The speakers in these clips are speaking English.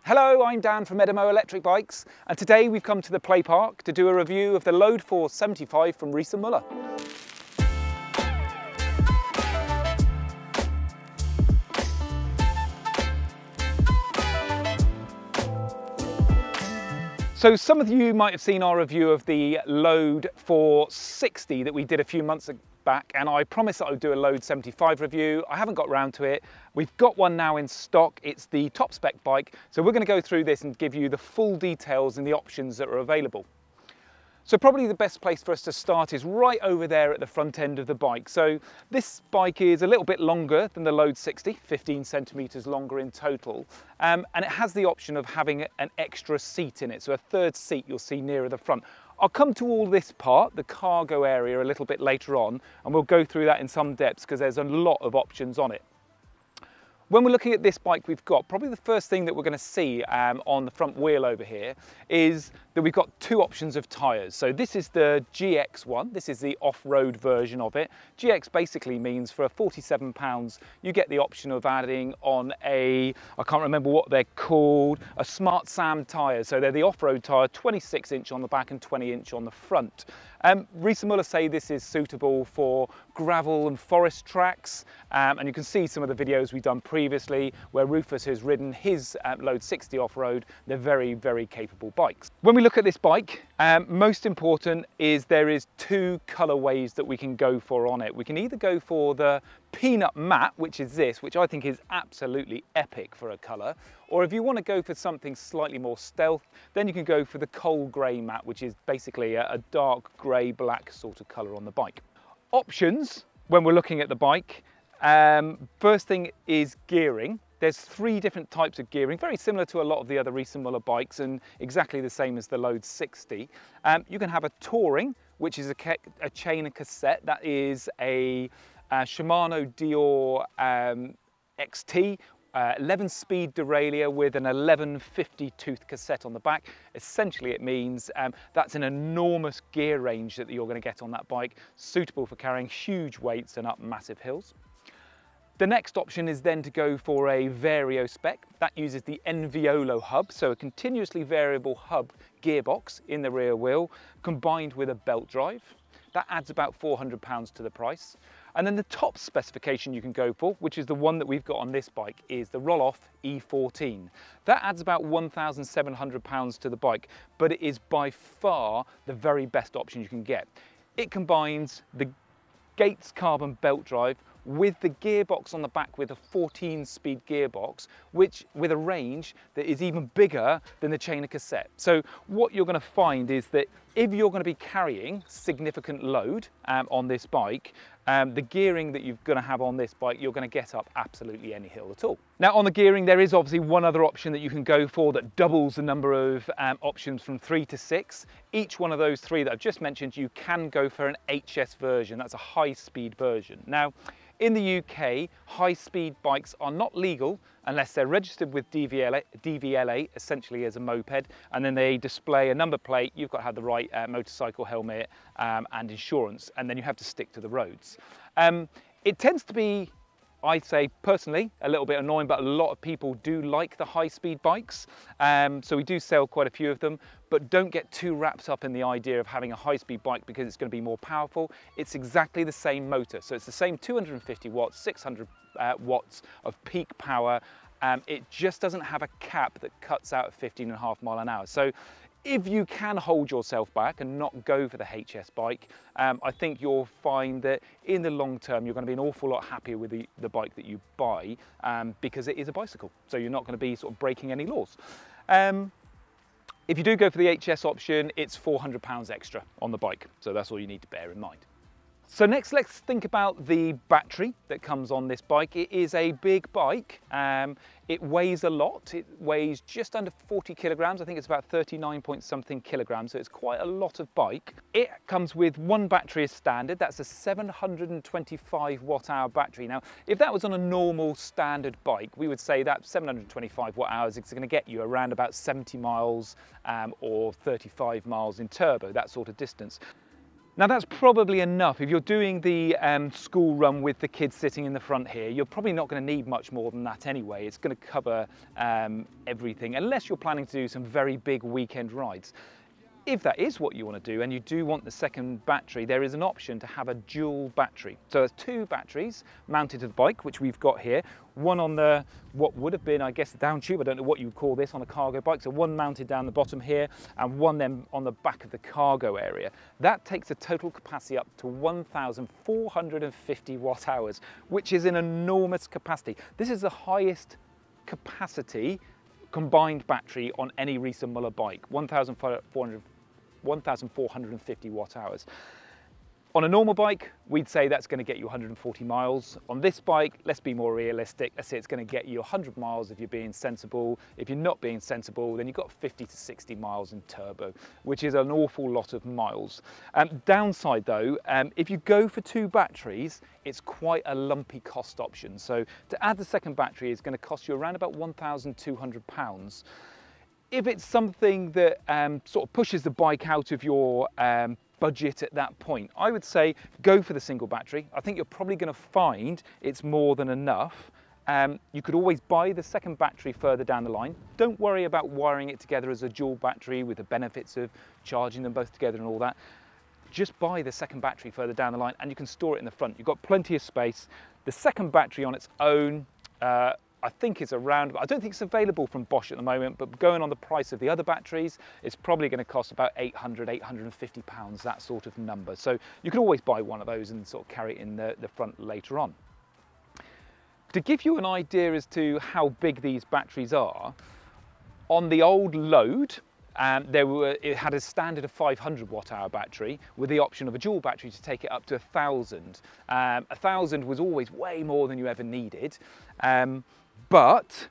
Hello, I'm Dan from Edimo Electric Bikes, and today we've come to the play park to do a review of the Load4 75 from Riese Müller. So some of you might have seen our review of the Load4 60 that we did a few months back, and I promised that I would do a Load 75 review. I haven't got round to it. We've got one now in stock. It's the top spec bike. So we're going to go through this and give you the full details and the options that are available. So probably the best place for us to start is right over there at the front end of the bike. So this bike is a little bit longer than the Load 60, 15 centimeters longer in total. And it has the option of having an extra seat in it. So a third seat you'll see nearer the front. I'll come to all this part, the cargo area, a little bit later on, and we'll go through that in some depth because there's a lot of options on it. When we're looking at this bike we've got, probably the first thing that we're going to see on the front wheel over here is that we've got two options of tyres. So this is the GX one, this is the off-road version of it. GX basically means for £47 you get the option of adding on I can't remember what they're called, a Smart Sam tyre. So they're the off-road tyre, 26-inch on the back and 20-inch on the front. Riese Müller say this is suitable for gravel and forest tracks, and you can see some of the videos we've done previously where Rufus has ridden his Load 60 off-road. They're very, very capable bikes. When we look at this bike, most important is there is two colourways that we can go for on it. We can either go for the peanut matte, which is this, which I think is absolutely epic for a colour, or if you want to go for something slightly more stealth, then you can go for the coal grey matte, which is basically a dark grey black sort of colour on the bike. Options when we're looking at the bike, first thing is gearing. There's three different types of gearing, very similar to a lot of the other Riese Müller bikes and exactly the same as the Load 60. You can have a touring, which is a chain and cassette. That is a Shimano Dior XT, 11-speed derailleur with an 1150 tooth cassette on the back. Essentially it means that's an enormous gear range that you're going to get on that bike, suitable for carrying huge weights and up massive hills. The next option is then to go for a Vario spec. That uses the Enviolo hub, so a continuously variable hub gearbox in the rear wheel combined with a belt drive. That adds about £400 to the price. And then the top specification you can go for, which is the one that we've got on this bike, is the roll-off E14. That adds about £1,700 to the bike, but it is by far the very best option you can get. It combines the Gates carbon belt drive with the gearbox on the back with a 14-speed gearbox, which with a range that is even bigger than the chain of cassette. So what you're going to find is that if you're going to be carrying significant load on this bike, the gearing that you're going to have on this bike, you're going to get up absolutely any hill at all. Now on the gearing, there is obviously one other option that you can go for that doubles the number of options from 3 to 6. Each one of those three that I've just mentioned, you can go for an HS version. That's a high-speed version. Now, in the UK, high-speed bikes are not legal unless they're registered with DVLA, essentially as a moped, and then they display a number plate. You've got to have the right motorcycle helmet and insurance, and then you have to stick to the roads. It tends to be, I'd say personally, a little bit annoying, but a lot of people do like the high-speed bikes. So we do sell quite a few of them, but don't get too wrapped up in the idea of having a high-speed bike because it's going to be more powerful. It's exactly the same motor. So it's the same 250 watts, 600 watts of peak power. It just doesn't have a cap that cuts out at 15.5 miles an hour. So if you can hold yourself back and not go for the HS bike, I think you'll find that in the long term you're going to be an awful lot happier with the bike that you buy because it is a bicycle. So you're not going to be sort of breaking any laws. If you do go for the HS option, it's £400 extra on the bike. So that's all you need to bear in mind. So next, let's think about the battery that comes on this bike. It is a big bike. It weighs a lot. It weighs just under 40 kilograms. I think it's about 39 point something kilograms. So it's quite a lot of bike. It comes with one battery as standard. That's a 725 watt hour battery. Now, if that was on a normal standard bike, we would say that 725 watt hours is going to get you around about 70 miles or 35 miles in turbo, that sort of distance. Now that's probably enough. If you're doing the school run with the kids sitting in the front here, you're probably not going to need much more than that anyway. It's going to cover everything, unless you're planning to do some very big weekend rides. If that is what you want to do and you do want the second battery, there is an option to have a dual battery. So there's two batteries mounted to the bike, which we've got here. One on the, what would have been, I guess, the down tube. I don't know what you would call this on a cargo bike. So one mounted down the bottom here and one then on the back of the cargo area. That takes the total capacity up to 1,450 watt hours, which is an enormous capacity. This is the highest capacity combined battery on any Riese Müller bike, 1,450 watt hours. On a normal bike, we'd say that's going to get you 140 miles. On this bike, let's be more realistic. Let's say it's going to get you 100 miles if you're being sensible. If you're not being sensible, then you've got 50 to 60 miles in turbo, which is an awful lot of miles. Downside though, if you go for two batteries, it's quite a lumpy cost option. So to add the second battery is going to cost you around about £1,200. If it's something that sort of pushes the bike out of your budget at that point, I would say go for the single battery. I think you're probably going to find it's more than enough. You could always buy the second battery further down the line. Don't worry about wiring it together as a dual battery with the benefits of charging them both together and all that. Just buy the second battery further down the line and you can store it in the front. You've got plenty of space. The second battery on its own, I think it's around, I don't think it's available from Bosch at the moment, but going on the price of the other batteries, it's probably going to cost about 800, 850 pounds, that sort of number. So you can always buy one of those and sort of carry it in the front later on. To give you an idea as to how big these batteries are, on the old Load, it had a standard of 500 watt hour battery with the option of a dual battery to take it up to 1,000. 1,000 was always way more than you ever needed. But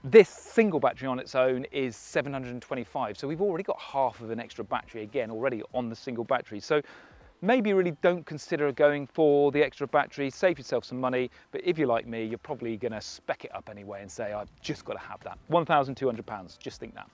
this single battery on its own is 725. So we've already got half of an extra battery again already on the single battery. So maybe really don't consider going for the extra battery, save yourself some money. But if you're like me, you're probably going to spec it up anyway and say, I've just got to have that. £1,200, just think that.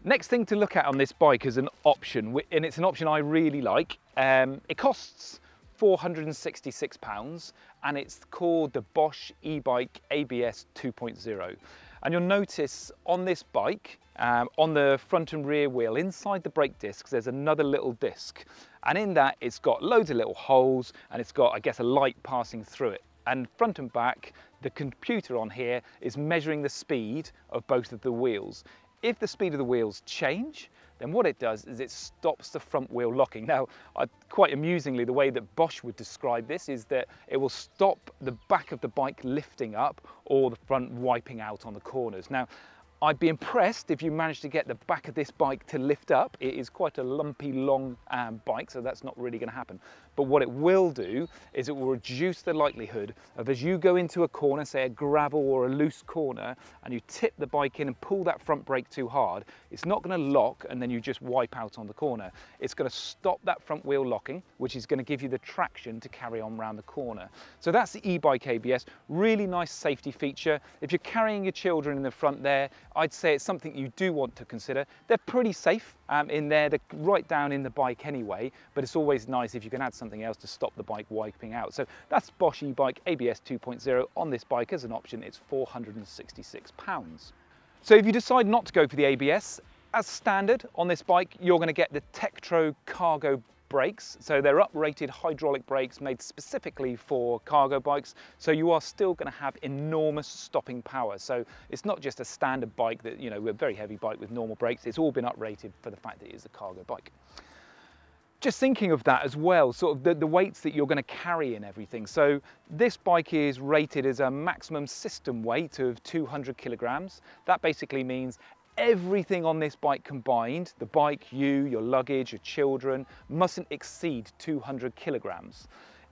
Next thing to look at on this bike is an option, and it's an option I really like. It costs £466 and it's called the Bosch ebike ABS 2.0. And you'll notice on this bike, on the front and rear wheel, inside the brake discs, there's another little disc. And in that, it's got loads of little holes and it's got, I guess, a light passing through it. And front and back, the computer on here is measuring the speed of both of the wheels. If the speed of the wheels change, then what it does is it stops the front wheel locking. Now, quite amusingly, the way that Bosch would describe this is that it will stop the back of the bike lifting up or the front wiping out on the corners. Now, I'd be impressed if you managed to get the back of this bike to lift up. It is quite a lumpy, long bike, so that's not really going to happen. But what it will do is it will reduce the likelihood of, as you go into a corner, say a gravel or a loose corner, and you tip the bike in and pull that front brake too hard, it's not going to lock and then you just wipe out on the corner. It's going to stop that front wheel locking, which is going to give you the traction to carry on around the corner. So that's the e-bike ABS, really nice safety feature. If you're carrying your children in the front there, I'd say it's something you do want to consider. They're pretty safe in there, they're right down in the bike anyway, but it's always nice if you can add something else to stop the bike wiping out. So that's Bosch ebike ABS 2.0 on this bike as an option. It's £466. So if you decide not to go for the ABS, as standard on this bike, you're going to get the Tektro cargo brakes. So they're uprated hydraulic brakes made specifically for cargo bikes. So you are still going to have enormous stopping power. So it's not just a standard bike that, you know, a very heavy bike with normal brakes. It's all been uprated for the fact that it is a cargo bike. Just thinking of that as well, sort of the weights that you're going to carry and everything. So this bike is rated as a maximum system weight of 200 kilograms. That basically means everything on this bike combined, the bike, you, your luggage, your children, mustn't exceed 200 kilograms.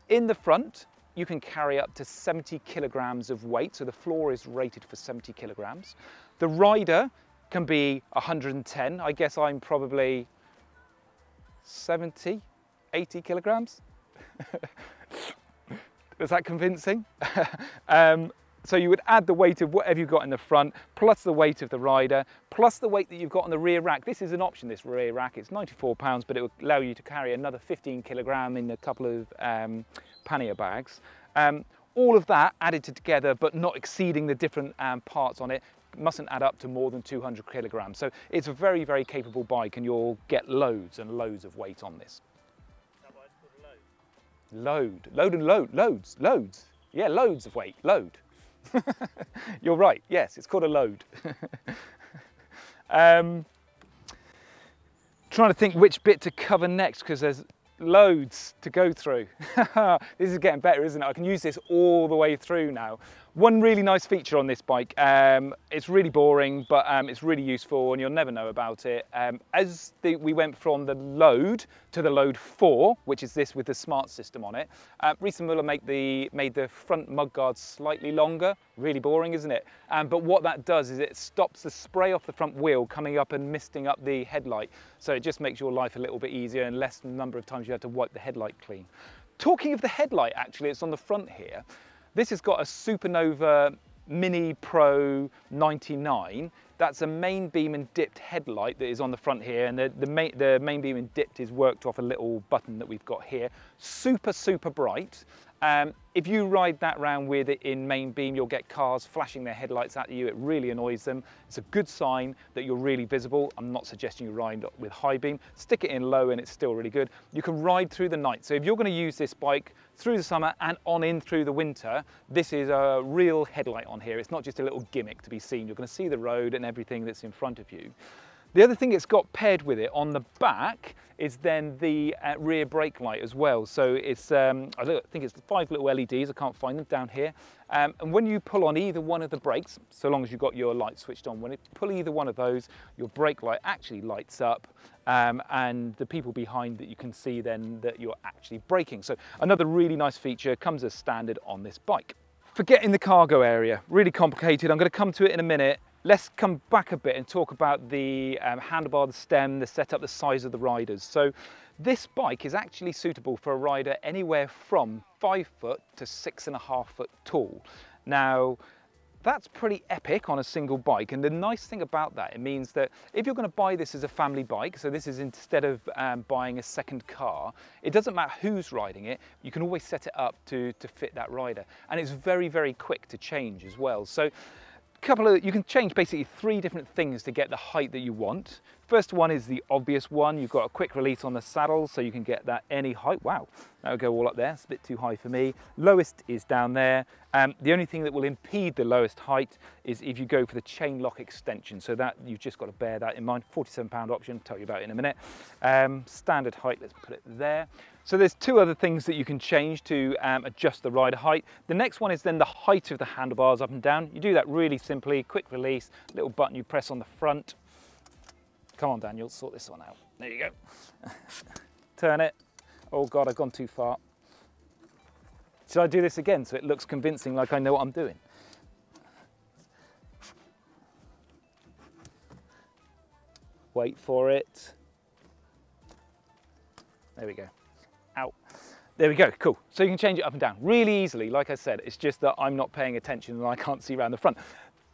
In the front, you can carry up to 70 kilograms of weight, so the floor is rated for 70 kilograms. The rider can be 110. I guess I'm probably 70, 80 kilograms. Was that convincing? So you would add the weight of whatever you've got in the front, plus the weight of the rider, plus the weight that you've got on the rear rack. This is an option, this rear rack. It's £94, but it will allow you to carry another 15 kilogram in a couple of pannier bags. All of that added together, but not exceeding the different parts on it, mustn't add up to more than 200 kilograms. So it's a very, very capable bike, and you'll get loads and loads of weight on this. Is that why it's called a load? Load and load, loads. Yeah, loads of weight, load. You're right, yes, it's called a load. Trying to think which bit to cover next, because there's loads to go through. This is getting better, isn't it? I can use this all the way through now. One really nice feature on this bike, it's really boring, but it's really useful and you'll never know about it. We went from the Load to the Load 4, which is this with the smart system on it. Riese Müller made the front mudguards slightly longer. Really boring, isn't it? But what that does is it stops the spray off the front wheel coming up and misting up the headlight. So it just makes your life a little bit easier and less number of times you have to wipe the headlight clean. Talking of the headlight, actually, it's on the front here. This has got a Supernova Mini Pro 99. That's a main beam and dipped headlight that is on the front here, and the main beam and dipped is worked off a little button that we've got here. Super, super bright. If you ride that round with it in main beam, you'll get cars flashing their headlights at you. It really annoys them. It's a good sign that you're really visible. I'm not suggesting you ride with high beam. Stick it in low and it's still really good. You can ride through the night. So if you're going to use this bike through the summer and on in through the winter, this is a real headlight on here. It's not just a little gimmick to be seen. You're going to see the road and everything that's in front of you. The other thing it's got paired with it on the back is then the rear brake light as well. So it's, I think it's 5 little LEDs, I can't find them down here. And when you pull on either one of the brakes, so long as you've got your light switched on, when you pull either one of those, your brake light actually lights up, and the people behind that you can see then that you're actually braking. So another really nice feature, comes as standard on this bike. Forgetting the cargo area, really complicated. I'm going to come to it in a minute. Let's come back a bit and talk about the handlebar, the stem, the setup, the size of the riders. So this bike is actually suitable for a rider anywhere from 5 foot to 6.5 foot tall. Now, that's pretty epic on a single bike, and the nice thing about that, it means that if you're going to buy this as a family bike, so this is instead of buying a second car, it doesn't matter who's riding it, you can always set it up to fit that rider, and it's very, very quick to change as well. So you can change basically 3 different things to get the height that you want. First one is the obvious one. You've got a quick release on the saddle, so you can get that any height. Wow, that would go all up there. It's a bit too high for me. Lowest is down there. The only thing that will impede the lowest height is if you go for the chain lock extension. So that you've just got to bear that in mind. £47 option, tell you about it in a minute. Standard height, let's put it there. So there's 2 other things that you can change to adjust the rider height. The next one is then the height of the handlebars up and down. You do that really simply, quick release, little button you press on the front. Come on, Daniel, sort this one out. There you go. Turn it. Oh God, I've gone too far. Should I do this again so it looks convincing, like I know what I'm doing? Wait for it. There we go. Out. There we go, cool. So you can change it up and down really easily. Like I said, it's just that I'm not paying attention and I can't see around the front.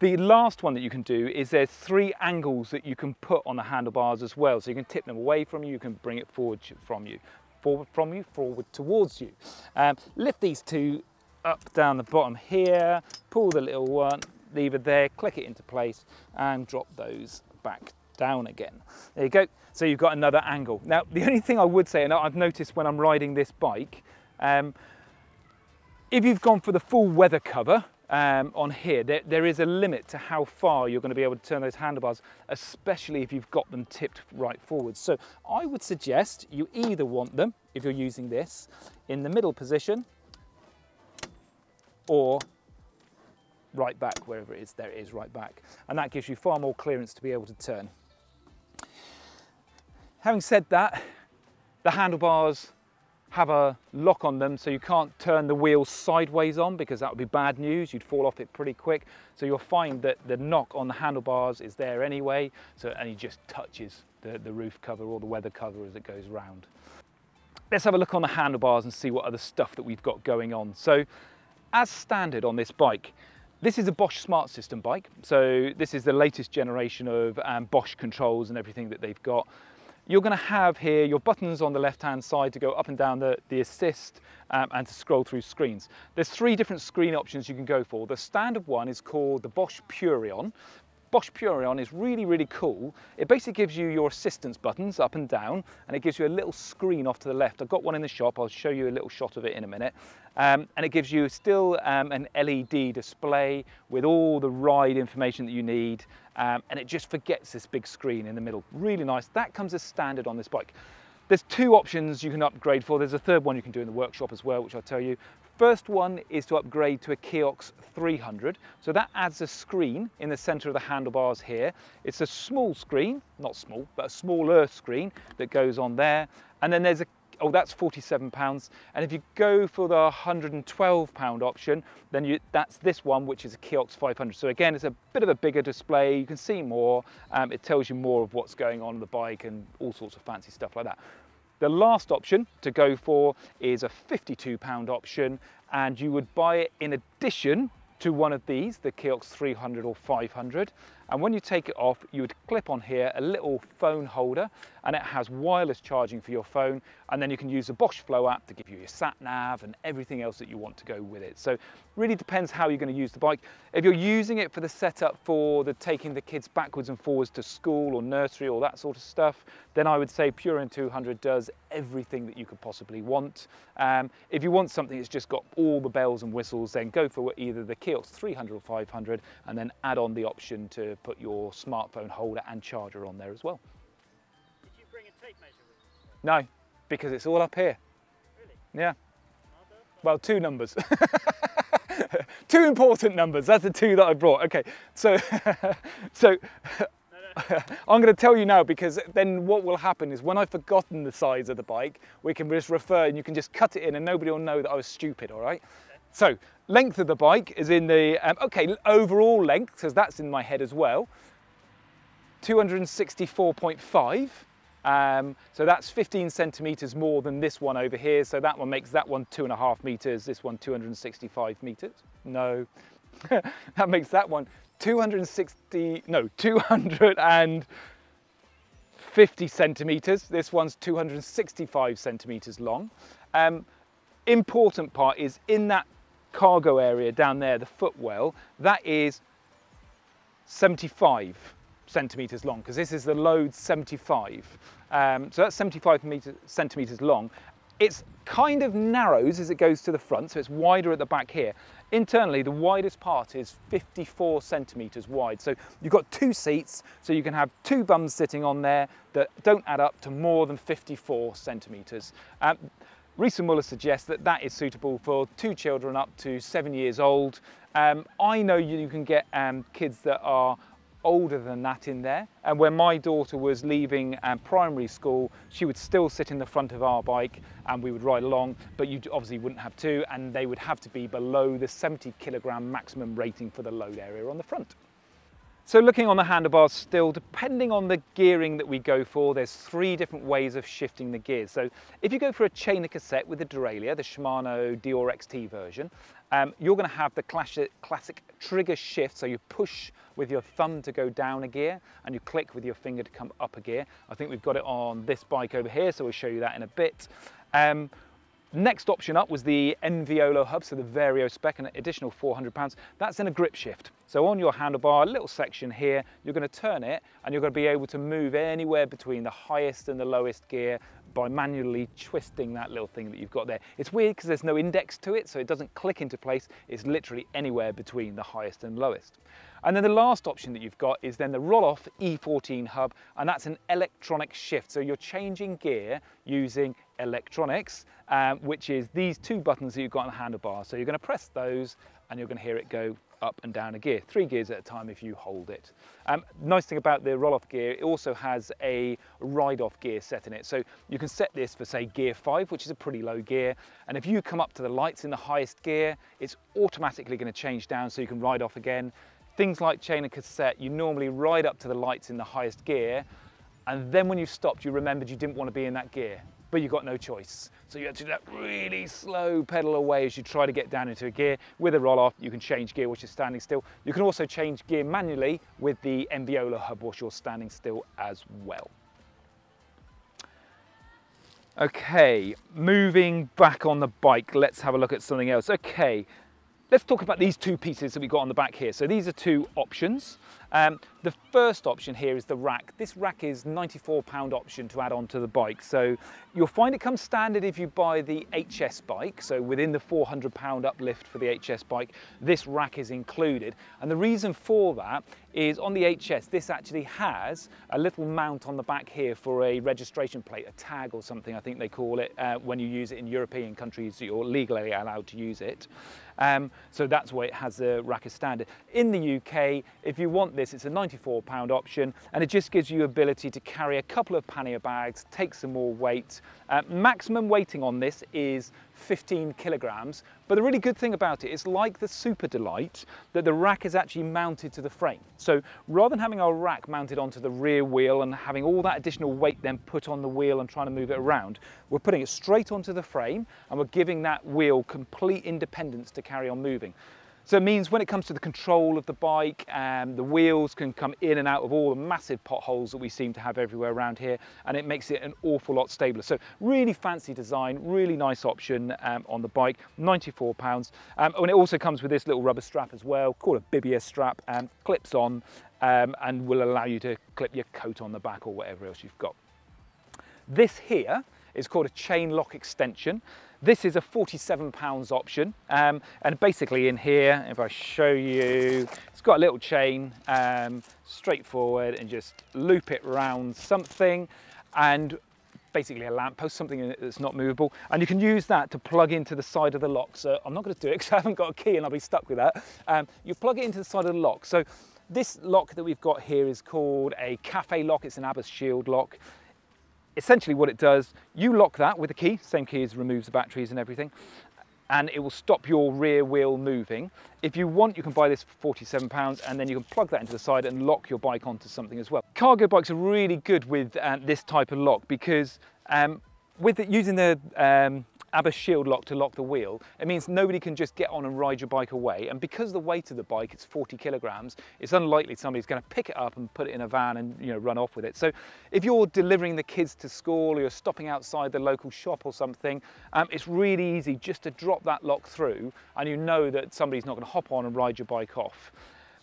The last one that you can do is there's 3 angles that you can put on the handlebars as well. So you can tip them away from you, you can bring it forward from you, forward towards you. Lift these 2 up down the bottom here, pull the little one, lever there, click it into place and drop those back down again. There you go. So you've got another angle. Now, the only thing I would say, and I've noticed when I'm riding this bike, if you've gone for the full weather cover on here, there is a limit to how far you're going to be able to turn those handlebars, especially if you've got them tipped right forward. So I would suggest you either want them, if you're using this, in the middle position, or right back, wherever it is, there it is, right back. And that gives you far more clearance to be able to turn. Having said that, the handlebars have a lock on them, so you can't turn the wheel sideways on because that would be bad news. You'd fall off it pretty quick. So you'll find that the knock on the handlebars is there anyway, and it just touches the roof cover or the weather cover as it goes round. Let's have a look on the handlebars and see what other stuff that we've got going on. So as standard on this bike, This is a Bosch Smart System bike, so this is the latest generation of Bosch controls and everything that they've got. You're going to have here your buttons on the left-hand side to go up and down the assist and to scroll through screens. There's 3 different screen options you can go for. The standard one is called the Bosch Purion. Bosch Purion is really, really cool. It basically gives you your assistance buttons up and down, and it gives you a little screen off to the left. I've got one in the shop. I'll show you a little shot of it in a minute. And it gives you still an LED display with all the ride information that you need, and it just forgets this big screen in the middle. Really nice. That comes as standard on this bike. There's 2 options you can upgrade for. There's a third one you can do in the workshop as well, which I'll tell you. First one is to upgrade to a Kiox 300. So that adds a screen in the center of the handlebars here. It's a small screen, not small, but a smaller screen that goes on there. And then there's oh, that's £47. And if you go for the £112 option, then that's this one, which is a Kiox 500. So again, it's a bit of a bigger display. You can see more. It tells you more of what's going on the bike and all sorts of fancy stuff like that. The last option to go for is a £52 option, and you would buy it in addition to one of these, the Kiox 300 or 500. And when you take it off, you would clip on here a little phone holder, and it has wireless charging for your phone, and then you can use the Bosch Flow app to give you your sat nav and everything else that you want to go with it. So really depends how you're going to use the bike. If you're using it for the setup for taking the kids backwards and forwards to school or nursery or that sort of stuff, then I would say Purion 200 does everything that you could possibly want. If you want something that's just got all the bells and whistles, then go for either the Kiox 300 or 500, and then add on the option to put your smartphone holder and charger on there as well. Did you bring a tape measure with you? No, because it's all up here. Really? Yeah. Well, 2 numbers. 2 important numbers. That's the 2 that I brought. Okay, so I'm going to tell you now, because then what will happen is when I've forgotten the size of the bike, we can just refer and you can just cut it in and nobody will know that I was stupid, all right? Okay. So length of the bike is in the, overall length, because that's in my head as well, 264.5. So that's 15 centimetres more than this one over here. So that one makes that one 2.5 metres, this one 265 metres. No, that makes that one 250 centimetres. This one's 265 centimetres long. Important part is in that cargo area down there, the footwell, that is 75 centimetres long, because this is the Load 75. So that's 75 centimetres long. It's kind of narrows as it goes to the front, so it's wider at the back here. Internally, the widest part is 54 centimetres wide. So you've got 2 seats, so you can have 2 bums sitting on there that don't add up to more than 54 centimetres. Riese Müller suggests that that is suitable for 2 children up to 7 years old. I know you can get kids that are older than that in there, and when my daughter was leaving primary school, she would still sit in the front of our bike and we would ride along, but you obviously wouldn't have 2, and they would have to be below the 70 kilogram maximum rating for the load area on the front. So looking on the handlebars still, depending on the gearing that we go for, there's 3 different ways of shifting the gears. So if you go for a chainer cassette with the derailleur, the Shimano Dior XT version, you're going to have the classic trigger shift. So you push with your thumb to go down a gear and you click with your finger to come up a gear. I think we've got it on this bike over here, so we'll show you that in a bit. Next option up was the Enviolo hub, so the Vario spec, an additional £400. That's in a grip shift. So on your handlebar, a little section here, you're going to turn it and you're going to be able to move anywhere between the highest and the lowest gear by manually twisting that little thing that you've got there. It's weird because there's no index to it, so it doesn't click into place. It's literally anywhere between the highest and lowest. And then the last option that you've got is then the roll-off E14 hub, and that's an electronic shift. So you're changing gear using electronics, which is these 2 buttons that you've got on the handlebar. So you're going to press those and you're going to hear it go up and down a gear, 3 gears at a time if you hold it. Nice thing about the roll-off gear, it also has a ride-off gear set in it. So you can set this for, say, gear 5, which is a pretty low gear. And if you come up to the lights in the highest gear, it's automatically going to change down so you can ride off again. Things like chainer cassette, you normally ride up to the lights in the highest gear, and then when you've stopped, you remembered you didn't want to be in that gear. but you've got no choice. So you have to do that really slow pedal away as you try to get down into a gear. With a roll-off, you can change gear while you're standing still. You can also change gear manually with the Enviola hub while you're standing still as well. Okay, moving back on the bike, let's have a look at something else. Okay, let's talk about these two pieces that we've got on the back here. So these are two options. The first option here is the rack. This rack is £94 option to add on to the bike. So you'll find it comes standard if you buy the HS bike. So within the £400 uplift for the HS bike, this rack is included. And the reason for that is on the HS, this actually has a little mount on the back here for a registration plate, a tag or something, I think they call it, when you use it in European countries, you're legally allowed to use it. So that's why it has a rack as standard. In the UK, if you want this, it's a £94 option, and it just gives you ability to carry a couple of pannier bags, take some more weight. Maximum weighting on this is 15 kilograms, but the really good thing about it, it's like the Super Delight, that the rack is actually mounted to the frame. So rather than having our rack mounted onto the rear wheel and having all that additional weight then put on the wheel and trying to move it around, we're putting it straight onto the frame and we're giving that wheel complete independence to carry on moving. So it means when it comes to the control of the bike, the wheels can come in and out of all the massive potholes that we seem to have everywhere around here, and it makes it an awful lot stabler. So really fancy design, really nice option on the bike, £94. And it also comes with this little rubber strap as well, called a bibia strap, clips on and will allow you to clip your coat on the back or whatever else you've got. This here is called a chain lock extension. This is a £47 option, and basically in here, if I show you, it's got a little chain, straightforward, and just loop it around something, and basically a lamppost, something that's not movable, and you can use that to plug into the side of the lock. So I'm not going to do it because I haven't got a key and I'll be stuck with that. You plug it into the side of the lock. So this lock that we've got here is called a cafe lock. It's an Abbas Shield lock. Essentially what it does, you lock that with a key, same key as removes the batteries and everything, and it will stop your rear wheel moving. If you want, you can buy this for £47 and then you can plug that into the side and lock your bike onto something as well. Cargo bikes are really good with this type of lock because using the Abbas Shield lock to lock the wheel, it means nobody can just get on and ride your bike away. And because the weight of the bike is 40 kilograms, it's unlikely somebody's going to pick it up and put it in a van and run off with it. So if you're delivering the kids to school or you're stopping outside the local shop or something, it's really easy just to drop that lock through and you know that somebody's not going to hop on and ride your bike off.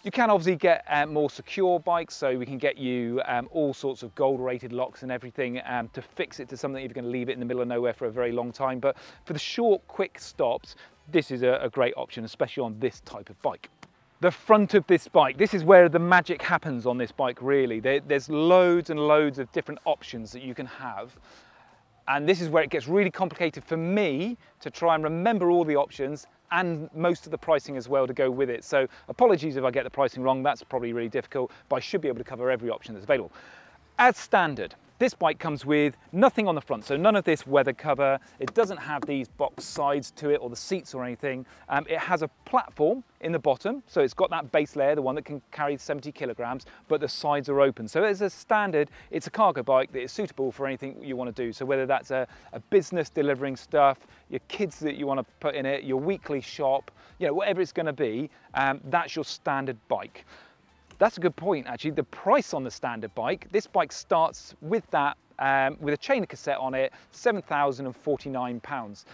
You can obviously get more secure bikes, so we can get you all sorts of gold rated locks and everything to fix it to something if you're going to leave it in the middle of nowhere for a very long time. But for the short, quick stops, this is a great option, especially on this type of bike. The front of this bike, this is where the magic happens on this bike really. There's loads and loads of different options that you can have. And this is where it gets really complicated for me to try and remember all the options and most of the pricing as well to go with it. So apologies if I get the pricing wrong, that's probably really difficult, but I should be able to cover every option that's available. As standard, this bike comes with nothing on the front, so none of this weather cover. It doesn't have these box sides to it or the seats or anything. It has a platform in the bottom, so it's got that base layer, the one that can carry 70 kilograms, but the sides are open. So as a standard, it's a cargo bike that is suitable for anything you want to do. So whether that's a business delivering stuff, your kids that you want to put in it, your weekly shop, whatever it's going to be, that's your standard bike. That's a good point, actually. The price on the standard bike, this bike starts with that, with a chain cassette on it, £7,049.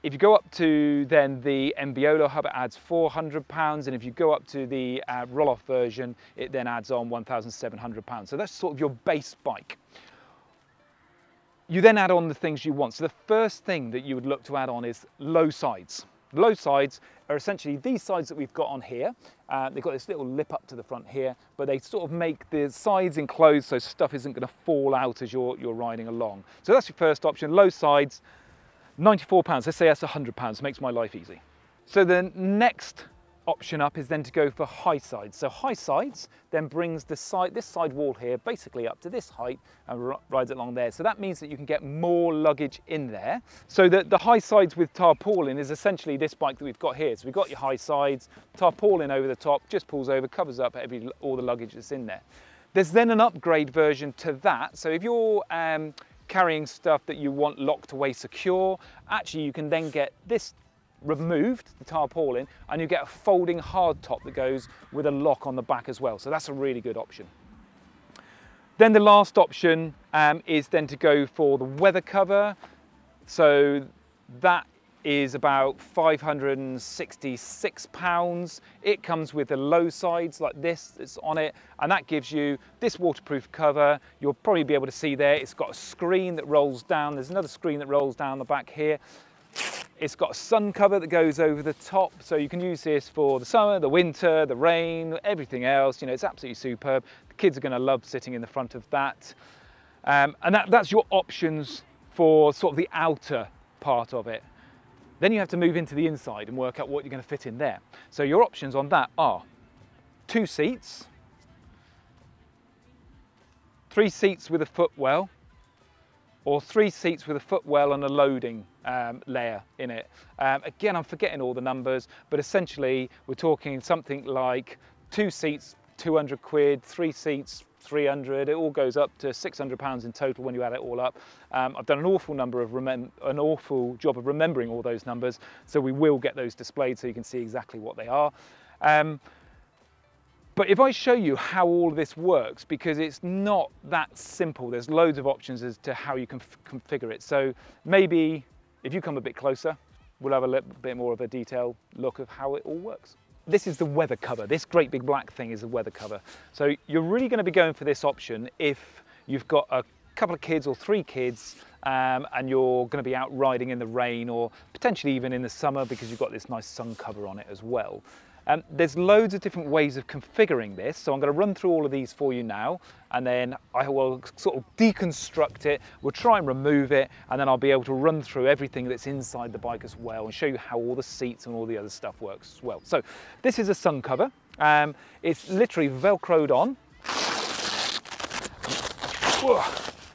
If you go up to then the Enviola hub, it adds £400, and if you go up to the roll-off version, it then adds on £1,700. So that's sort of your base bike. You then add on the things you want. So the first thing that you would look to add on is low sides. Low sides are essentially these sides that we've got on here. They've got this little lip up to the front here, but they sort of make the sides enclosed so stuff isn't going to fall out as you're riding along. So that's your first option, low sides, £94. Let's say that's £100, makes my life easy. So the next option up is then to go for high sides. So high sides then brings this side wall here basically up to this height and rides it along there. So that means that you can get more luggage in there. So the high sides with tarpaulin is essentially this bike that we've got here. So we've got your high sides, tarpaulin over the top, just pulls over, covers up all the luggage that's in there. There's then an upgrade version to that. So if you're carrying stuff that you want locked away secure, actually you can then get this removed, the tarpaulin, and you get a folding hard top that goes with a lock on the back as well. So that's a really good option. Then the last option is then to go for the weather cover. So that is about £566. It comes with the low sides like this that's on it, and that gives you this waterproof cover. You'll probably be able to see there, it's got a screen that rolls down. There's another screen that rolls down the back here. It's got a sun cover that goes over the top, so you can use this for the summer, the winter, the rain, everything else. You know, it's absolutely superb. The kids are going to love sitting in the front of that. And that's your options for sort of the outer part of it. Then you have to move into the inside and work out what you're going to fit in there. So your options on that are 2 seats, 3 seats with a footwell, or 3 seats with a footwell and a loading layer in it. Again, I'm forgetting all the numbers, but essentially we're talking something like 2 seats, 200 quid, 3 seats, 300. It all goes up to £600 in total when you add it all up. I've done an awful job of remembering all those numbers, so we will get those displayed so you can see exactly what they are. But if I show you how all of this works, because it's not that simple, there's loads of options as to how you can configure it. So maybe if you come a bit closer, we'll have a little bit more of a detailed look of how it all works. This is the weather cover. This great big black thing is the weather cover. So you're really going to be going for this option if you've got a couple of kids or 3 kids and you're going to be out riding in the rain or potentially even in the summer because you've got this nice sun cover on it as well. There's loads of different ways of configuring this, so I'm going to run through all of these for you now, and then I will sort of deconstruct it, we'll try and remove it, and then I'll be able to run through everything that's inside the bike as well and show you how all the seats and all the other stuff works as well. So this is a sun cover. It's literally velcroed on,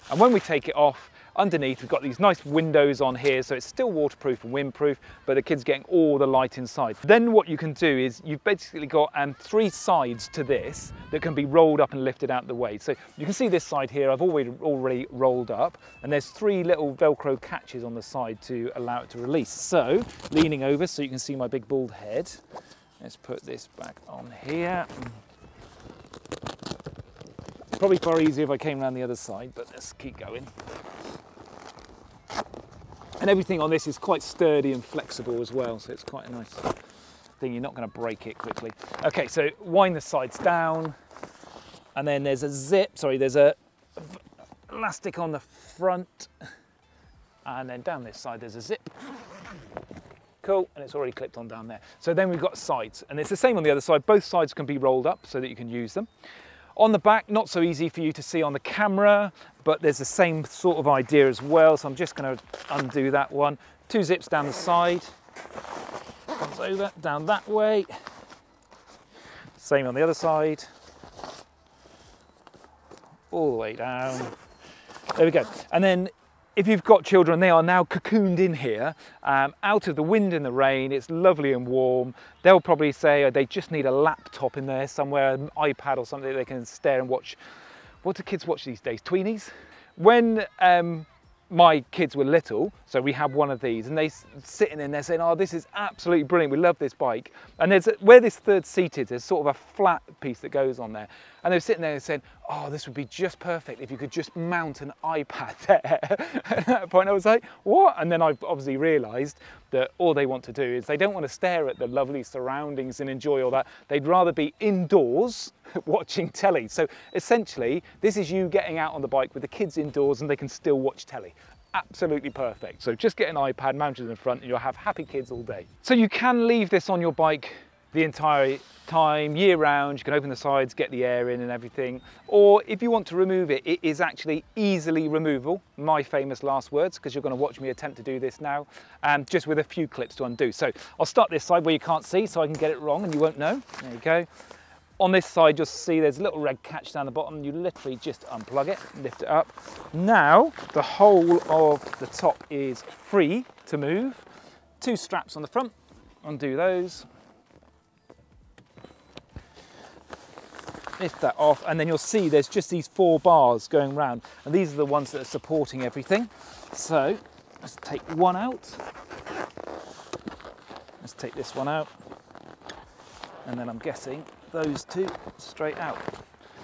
and when we take it off, underneath we've got these nice windows on here, so it's still waterproof and windproof, but the kid's getting all the light inside. Then what you can do is you've basically got 3 sides to this that can be rolled up and lifted out of the way. So you can see this side here I've already rolled up, and there's 3 little Velcro catches on the side to allow it to release. So leaning over so you can see my big bald head, let's put this back on here. Probably far easier if I came around the other side, but let's keep going. And everything on this is quite sturdy and flexible as well, so it's quite a nice thing. You're not going to break it quickly. Okay, so wind the sides down, and then there's a zip, there's a elastic on the front, and then down this side there's a zip. Cool, and it's already clipped on down there. So then we've got sides, and it's the same on the other side. Both sides can be rolled up so that you can use them. On the back, not so easy for you to see on the camera, but there's the same sort of idea as well. So I'm just going to undo that one. 2 zips down the side, comes over, down that way. Same on the other side. All the way down. There we go. And then if you've got children, they are now cocooned in here, out of the wind and the rain. It's lovely and warm. They'll probably say they just need a laptop in there somewhere, an iPad or something they can stare and watch. What do kids watch these days? Tweenies? When my kids were little, so we had one of these, and they sitting in there saying, oh, this is absolutely brilliant, we love this bike. And there's where this third seat is, there's sort of a flat piece that goes on there. And they were sitting there and saying, oh, this would be just perfect if you could just mount an iPad there. At that point I was like, what? And then I obviously realised that all they want to do is they don't want to stare at the lovely surroundings and enjoy all that. They'd rather be indoors watching telly. So essentially, this is you getting out on the bike with the kids indoors and they can still watch telly. Absolutely perfect. So just get an iPad mounted in the front and you'll have happy kids all day. So you can leave this on your bike the entire time, year round. You can open the sides, get the air in and everything. Or if you want to remove it, it is actually easily removable. My famous last words, because you're going to watch me attempt to do this now, just with a few clips to undo. So I'll start this side where you can't see so I can get it wrong and you won't know. There you go. On this side, you'll see there's a little red catch down the bottom. You literally just unplug it, lift it up. Now, the whole of the top is free to move. 2 straps on the front, undo those. lift that off, and then you'll see there's just these 4 bars going around, and these are the ones that are supporting everything. So let's take one out. Let's take this one out, and then I'm guessing those 2 straight out.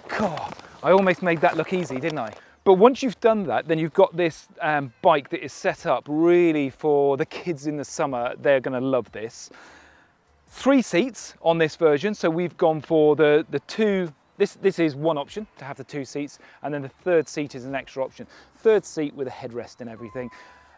God, I almost made that look easy, didn't I? But once you've done that, then you've got this bike that is set up really for the kids in the summer. They're going to love this. 3 seats on this version, so we've gone for the 2. This is one option, to have the 2 seats, and then the 3rd seat is an extra option. 3rd seat with a headrest and everything.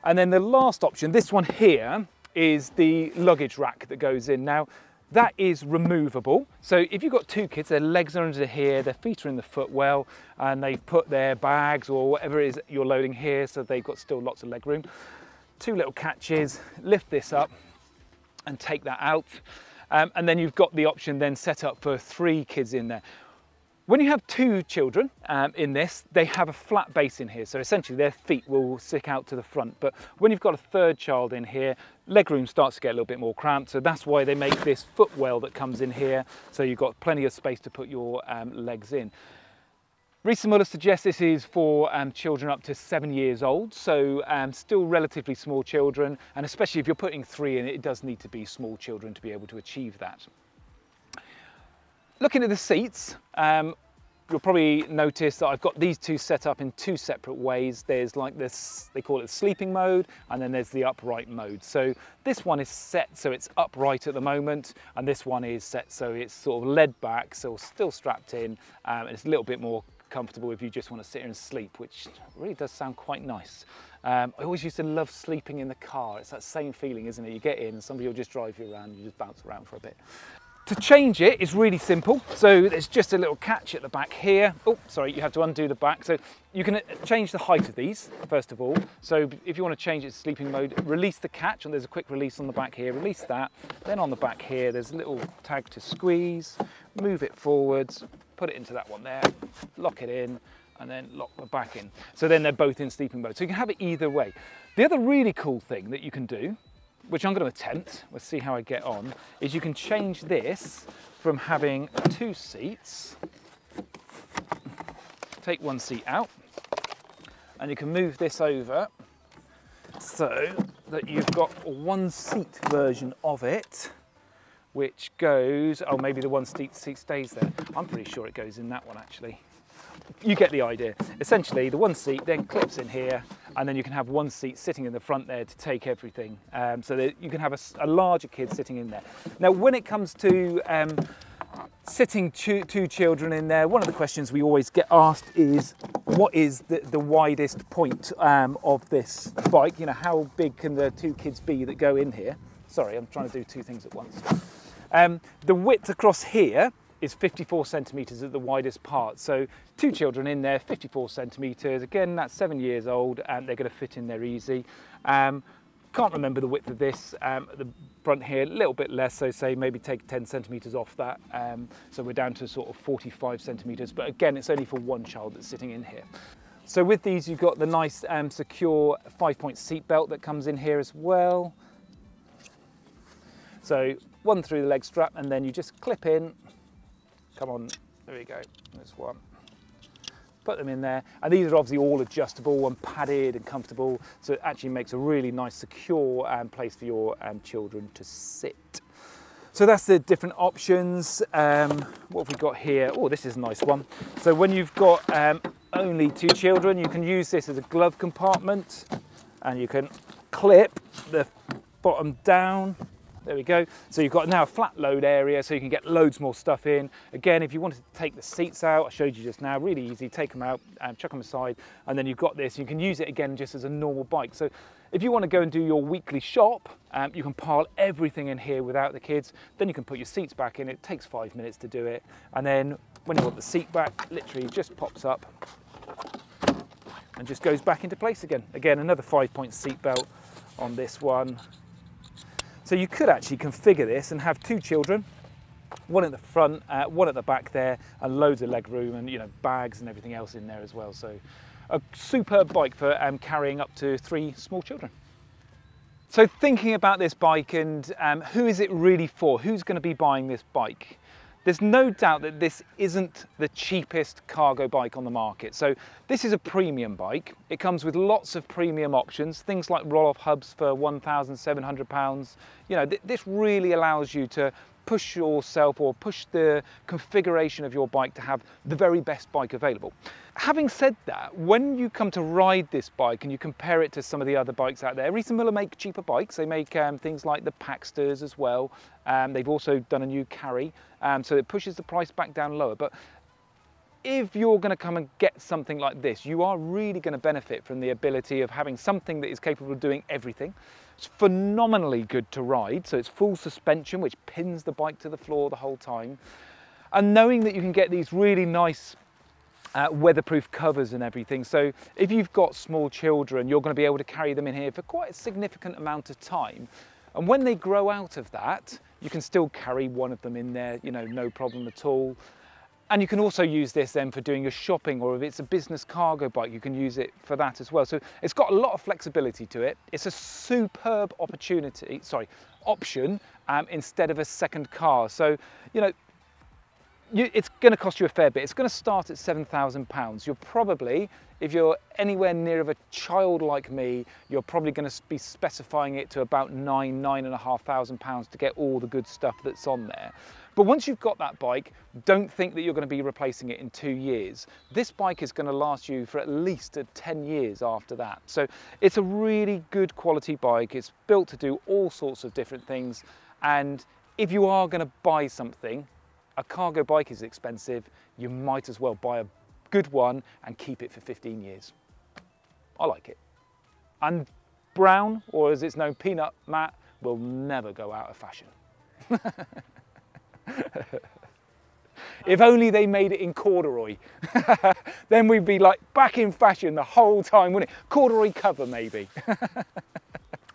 And then the last option, this one here, is the luggage rack that goes in. Now, that is removable. So if you've got 2 kids, their legs are under here, their feet are in the footwell, and they've put their bags or whatever it is you're loading here, so they've got still lots of leg room. 2 little catches, lift this up and take that out. And then you've got the option then set up for 3 kids in there. When you have 2 children in this, they have a flat base in here. So essentially their feet will stick out to the front. But when you've got a 3rd child in here, legroom starts to get a little bit more cramped. So that's why they make this footwell that comes in here. So you've got plenty of space to put your legs in. Riese Müller suggests this is for children up to 7 years old, so still relatively small children, and especially if you're putting 3 in, it does need to be small children to be able to achieve that. Looking at the seats, you'll probably notice that I've got these 2 set up in 2 separate ways. There's like this, they call it sleeping mode, and then there's the upright mode. So this one is set so it's upright at the moment, and this one is set so it's sort of led back, so still strapped in, and it's a little bit more comfortable if you just want to sit here and sleep, which really does sound quite nice. I always used to love sleeping in the car. It's that same feeling, isn't it? You get in and somebody will just drive you around, you just bounce around for a bit. To change it is really simple. So there's just a little catch at the back here. Oh, sorry, you have to undo the back. So you can change the height of these, first of all. So if you want to change it to sleeping mode, release the catch, and there's a quick release on the back here. Release that. Then on the back here, there's a little tag to squeeze, move it forwards, put it into that one there, lock it in, and then lock the back in. So then they're both in sleeping mode. So you can have it either way. The other really cool thing that you can do, which I'm going to attempt, let's see how I get on, is you can change this from having 2 seats, take 1 seat out, and you can move this over so that you've got a 1 seat version of it, which goes, oh, maybe the 1 seat stays there. I'm pretty sure it goes in that one actually. You get the idea. Essentially, the 1 seat then clips in here, and then you can have 1 seat sitting in the front there to take everything. So that you can have a larger kid sitting in there. Now, when it comes to sitting 2 children in there, one of the questions we always get asked is, what is the widest point of this bike? You know, how big can the 2 kids be that go in here? Sorry, I'm trying to do 2 things at once. The width across here is 54 centimetres at the widest part. So 2 children in there, 54 centimetres. Again, that's 7 years old, and they're going to fit in there easy. Can't remember the width of this at the front here, a little bit less, so say maybe take 10 centimetres off that. So we're down to sort of 45 centimetres, but again, it's only for 1 child that's sitting in here. So with these, you've got the nice secure 5-point seat belt that comes in here as well. So 1 through the leg strap, and then you just clip in. Come on, there we go, there's 1. Put them in there, and these are obviously all adjustable and padded and comfortable, so it actually makes a really nice secure place for your children to sit. So that's the different options. What have we got here? Oh, this is a nice one. So when you've got only 2 children, you can use this as a glove compartment, and you can clip the bottom down. There we go. So you've got now a flat load area, so you can get loads more stuff in. Again, if you wanted to take the seats out, I showed you just now, really easy, take them out, chuck them aside, and then you've got this. You can use it again just as a normal bike. So if you want to go and do your weekly shop, you can pile everything in here without the kids. Then you can put your seats back in. It takes 5 minutes to do it. And then when you want the seat back, literally just pops up and just goes back into place again. Again, another 5-point seat belt on this one. So you could actually configure this and have 2 children, 1 at the front, 1 at the back there, and loads of leg room and, you know, bags and everything else in there as well. So a superb bike for carrying up to 3 small children. So thinking about this bike and who is it really for? Who's going to be buying this bike? There's no doubt that this isn't the cheapest cargo bike on the market. So this is a premium bike. It comes with lots of premium options, things like roll-off hubs for £1,700. You know, this really allows you to push yourself or push the configuration of your bike to have the very best bike available. Having said that, when you come to ride this bike and you compare it to some of the other bikes out there, Riese Müller make cheaper bikes. They make things like the Paxters as well. They've also done a new Carry, so it pushes the price back down lower. But if you're going to come and get something like this, you are really going to benefit from the ability of having something that is capable of doing everything. It's phenomenally good to ride, so it's full suspension, which pins the bike to the floor the whole time. And knowing that you can get these really nice weatherproof covers and everything, so if you've got small children, you're going to be able to carry them in here for quite a significant amount of time. And when they grow out of that, you can still carry one of them in there, you know, no problem at all. And you can also use this then for doing your shopping, or if it's a business cargo bike, you can use it for that as well. So it's got a lot of flexibility to it. It's a superb option instead of a second car. So, you know, it's going to cost you a fair bit. It's going to start at £7,000. You're probably, if you're anywhere near of a child like me, you're probably going to be specifying it to about £9,500 to get all the good stuff that's on there. But once you've got that bike, don't think that you're going to be replacing it in 2 years. This bike is going to last you for at least 10 years after that. So it's a really good quality bike. It's built to do all sorts of different things. And if you are going to buy something, a cargo bike is expensive, you might as well buy a good one and keep it for 15 years. I like it. And brown, or as it's known, peanut matte, will never go out of fashion. If only they made it in corduroy, then we'd be like back in fashion the whole time, wouldn't it? Corduroy cover maybe.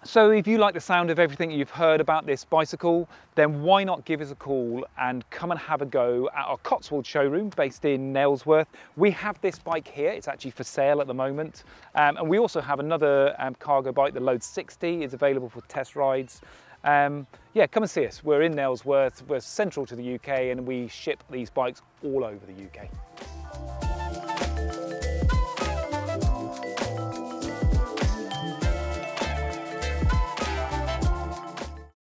So if you like the sound of everything you've heard about this bicycle, then why not give us a call and come and have a go at our Cotswold showroom based in Nailsworth. We have this bike here, it's actually for sale at the moment. And we also have another cargo bike, the Load 60, is available for test rides. Yeah, come and see us. We're in Nailsworth, we're central to the UK, and we ship these bikes all over the UK.